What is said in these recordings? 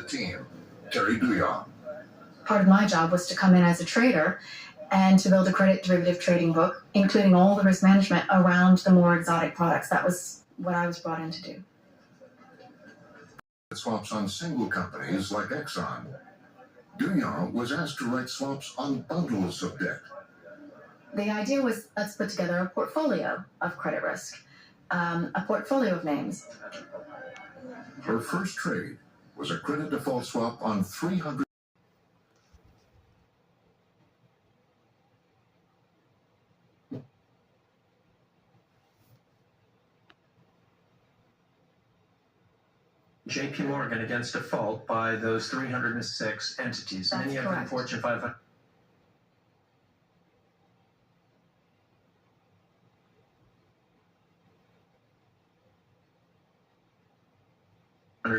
team, Terry Duyan. Part of my job was to come in as a trader and to build a credit derivative trading book, including all the risk management around the more exotic products. That was what I was brought in to do. Swaps on single companies like Exxon. Duyan was asked to write swaps on bundles of debt. The idea was, let's put together a portfolio of credit risk, a portfolio of names. Her first trade was a credit default swap on 300 JP Morgan against default by those 306 entities. That's Many of them Fortune 500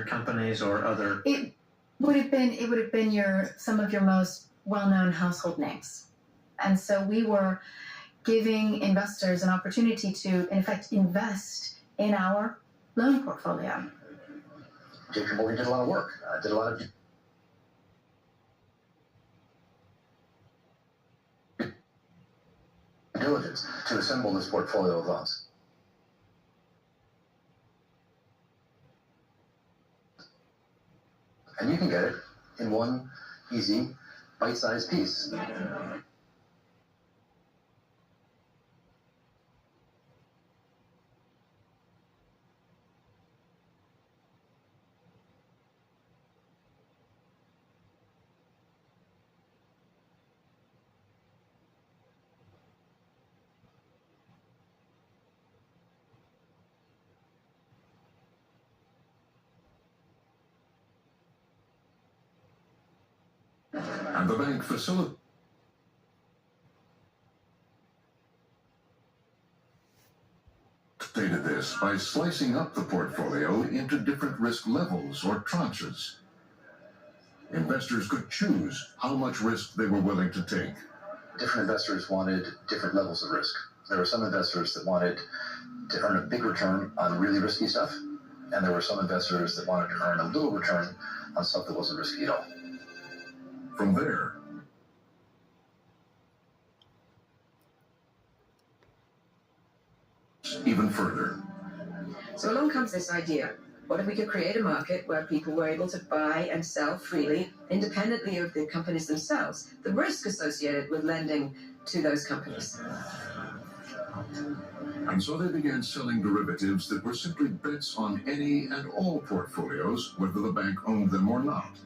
companies or other. It would have been some of your most well-known household names. And so we were giving investors an opportunity to, in effect, invest in our loan portfolio. JP Morgan did a lot of work, did a lot of due diligence to assemble this portfolio of loans. And you can get it in one easy, bite-sized piece. and the bank facilitated this by slicing up the portfolio into different risk levels or tranches. Investors could choose how much risk they were willing to take. Different investors wanted different levels of risk. There were some investors that wanted to earn a big return on really risky stuff, and there were some investors that wanted to earn a little return on stuff that wasn't risky at all. From there, even further. So along comes this idea. What if we could create a market where people were able to buy and sell freely, independently of the companies themselves, the risk associated with lending to those companies? And so they began selling derivatives that were simply bets on any and all portfolios, whether the bank owned them or not.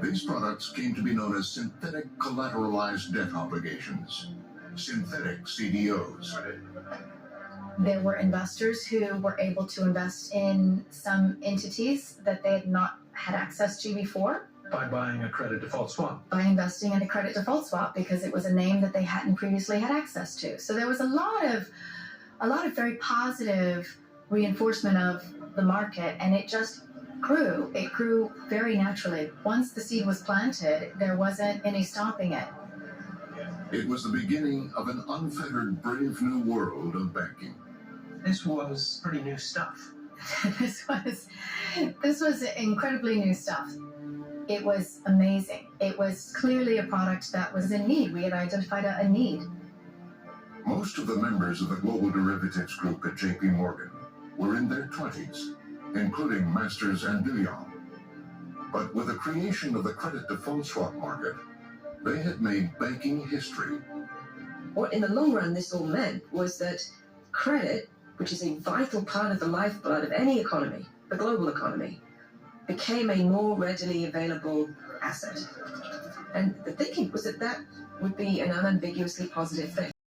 These products came to be known as synthetic collateralized debt obligations, synthetic CDOs. There were investors who were able to invest in some entities that they had not had access to before. By buying a credit default swap. By investing in a credit default swap because it was a name that they hadn't previously had access to. So there was a lot of very positive reinforcement of the market, and it just grew. It grew very naturally. Once the seed was planted, there wasn't any stopping it. It was the beginning of an unfettered, brave new world of banking. This was pretty new stuff. This was incredibly new stuff. It was amazing. It was clearly a product that was in need. We had identified a need. Most of the members of the global derivatives group at JP Morgan were in their 20s, including Masters and Duyan. But with the creation of the credit default swap market, they had made banking history. What in the long run this all meant was that credit, which is a vital part of the lifeblood of any economy, the global economy, became a more readily available asset. And the thinking was that that would be an unambiguously positive thing.